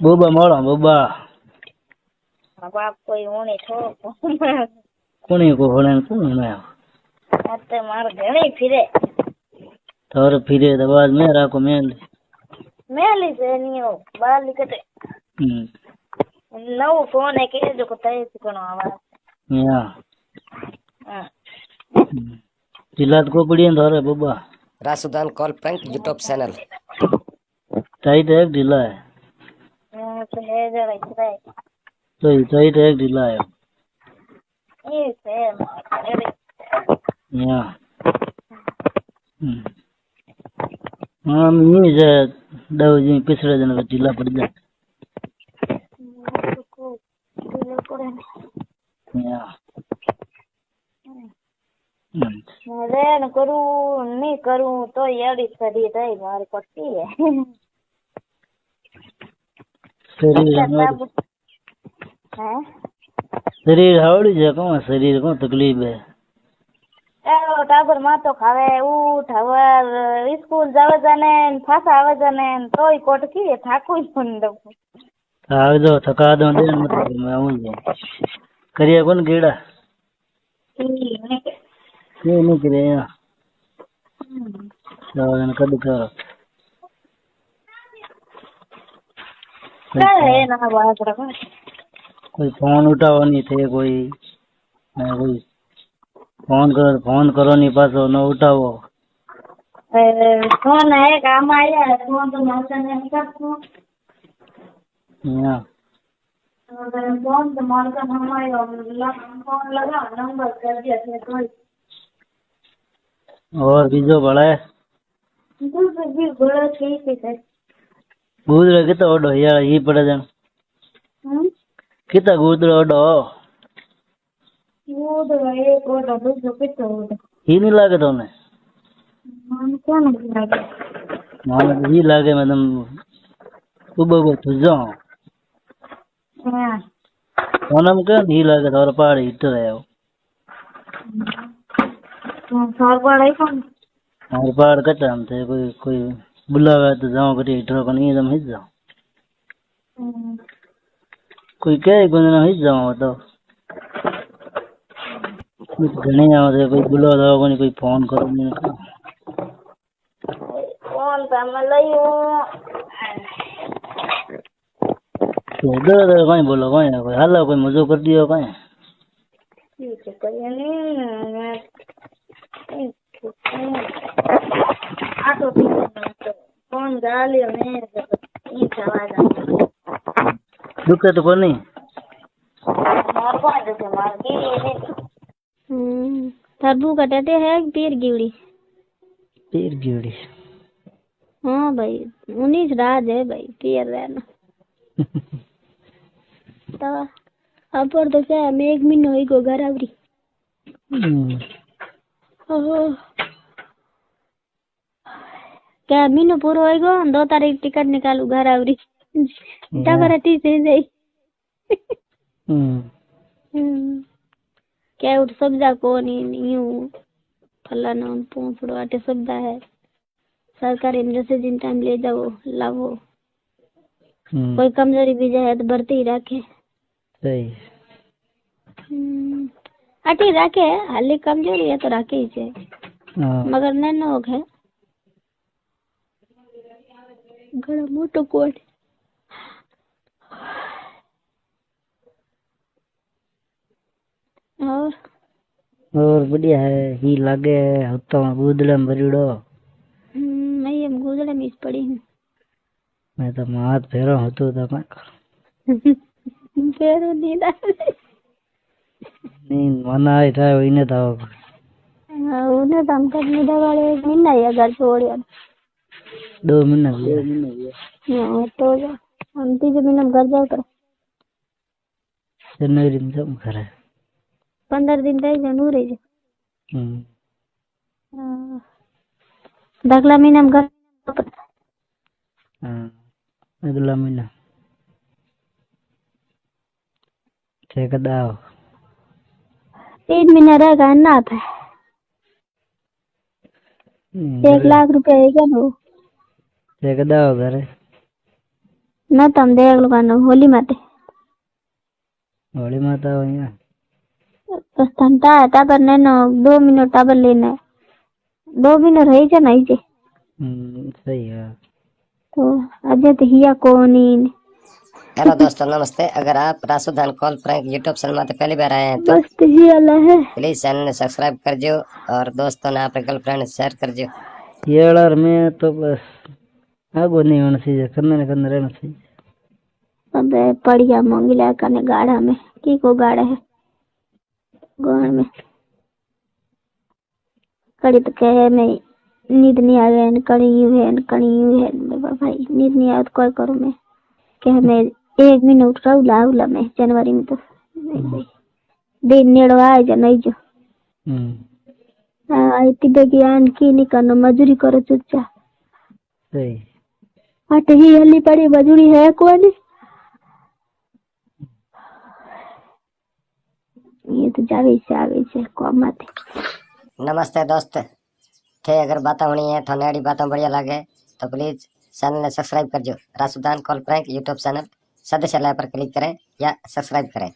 બોબા મળો બોબા બાપ કોઈ ઊણી થો કોની કો હોળે કોણ ના તે માર ઘણી ફિરે તારે ફિરે તો બાદ મેં રાખો મેલી છે નીઓ બાલી કતે નવો ફોન હે કે જો કતાય કોનો આવાજ યા હા જિલ્લાત को पड़ी धोरे बोबा रासुदान call prank YouTube channel tight है ढीला है तो है जरा इतना तो टाइट है ढीला है ये से या हाँ ये जे दव जी पिछले दिन का ढीला पड़ जाए या रेन करूँ नहीं करूँ तो यार शरीर है मार पट्टी है शरीर हावड़ी है कौन शरीर को तकलीफ है टाबर में तो खावे उठ हवर स्कूल जावे जाने फासा आवे जाने तो ही कोटकी है ठाकुर बंद आवे जो थका दो दे मतलब मैं आऊं जो करिए कौन गेड़ा ये नहीं करे यार जन कद करो है ना बात रखो कोई फोन उठाओ नहीं थे कोई फोन करो नहीं पासो न उठाओ फोन है काम आया है फोन तो माता ने करतो या फोन तो माता हम आयो फोन लगा नंबर कर दिया थे कोई और बीजो बड़ा है दूसरे भी बड़ा ठीक है गुजरे कितना ओडो यार ये पड़े जन कितना गुजरे ओडो वो तो है को डबल जो कितना हो ही नहीं लागे तो ने मन क्या नहीं लगे माने तो ही लागे मैडम सुबह तो जाओ हां ओनम के ही लागे तो पहाड़ हिट रहे हो सार पढ़ाई कौन और पहाड़ कटा हम थे कोई बुलावे तो जाओ कटी हिट को नहीं एकदम हिट जाओ कोई कहे को ना हिट जाओ तो घने आओ थे कोई बुला दो कोई फोन करो नहीं फोन तो मैं लईयो तो कोई बोलो कोई हालो कोई मजो कर दियो कोई ठीक है कोई नहीं आ तो फोन गालियो ने ये आवाज दुखे तो कोनी मार को दे मार के तरबू कटाते है पीर गिवड़ी हाँ भाई 19 राज है भाई पीर रहना तो अपर तो क्या मैं 1 महीना होई गो घर आवरी क्या महीनो पूरो होई गो 2 तारीख टिकट निकालू घर आवरी टकर टी से जाई क्या उठ सब्जा को नहीं फलाना पोंपड़ो आटे सब्जा है सरकारी मैसेज इन टाइम ले जाओ लावो कोई कमजोरी भी जाए तो भर्ती ही रखे सही आटी रखे हाली कमजोरी है तो रखे ही छे मगर नैनो है घणो मोटो कोट और बढ़िया है ही लागे हत्ता गुदले भरीड़ो मैं ये गुदले में पड़ी हूँ मैं तो हाथ फेरो हतो तो मैं फेरो नींद नहीं मना है था इने था उन्हें तो हम करने दवाले 1 महीना या घर छोड़िया 2 महीना हाँ तो हम 3 महीना में घर जाओ कर जनवरी में सब करे 15 दिन रह जा नू रह जा दाखला महीना में घर अगला महीना ठेकेदार 3 महीना रहेगा ना था 1 लाख रुपया है क्या वो ठेकेदार घर न तम देख लो होली माते होली माता हो यहाँ बस ठंडा है टाबर ने नो 2 मिनट टाबर लेना है 2 मिनट रही है नहीं जे सही है। तो अजय तो हिया कोनी हेलो दोस्तों नमस्ते। अगर आप रासुदान कॉल प्रैंक यूट्यूब चैनल में तो पहली बार आए हैं तो बस तो ही वाला है प्लीज चैनल ने सब्सक्राइब कर जो और दोस्तों ने अपने गर्लफ्रेंड शेयर कर जो। ये वाला में तो बस आगो नहीं होना चाहिए, करने रहना चाहिए। अबे पड़िया मंगला कने गाढ़ा में की को गाढ़ा है गोड़ में कड़ी तो कहे मैं नींद नहीं आ गया न कड़ी यूं है मेरा भाई नींद नहीं आया तो क्या करूं मैं कहे मैं 1 मिनट रहू लाउला मैं जनवरी में तो दिन नेड़ो आए जा नहीं जो आई तिबे ज्ञान की नहीं करनो मजूरी करो चुच्चा सही अट ही हली पड़ी मजूरी है कोनी ये तो जावे से आवे से कोमाते। नमस्ते दोस्त थे। अगर बातें होनी है तो नड़ी बातें बढ़िया लगे तो प्लीज चैनल ने सब्सक्राइब कर जो। रासुदान कॉल प्रैंक यूट्यूब चैनल सदस्य पर क्लिक करें या सब्सक्राइब करें।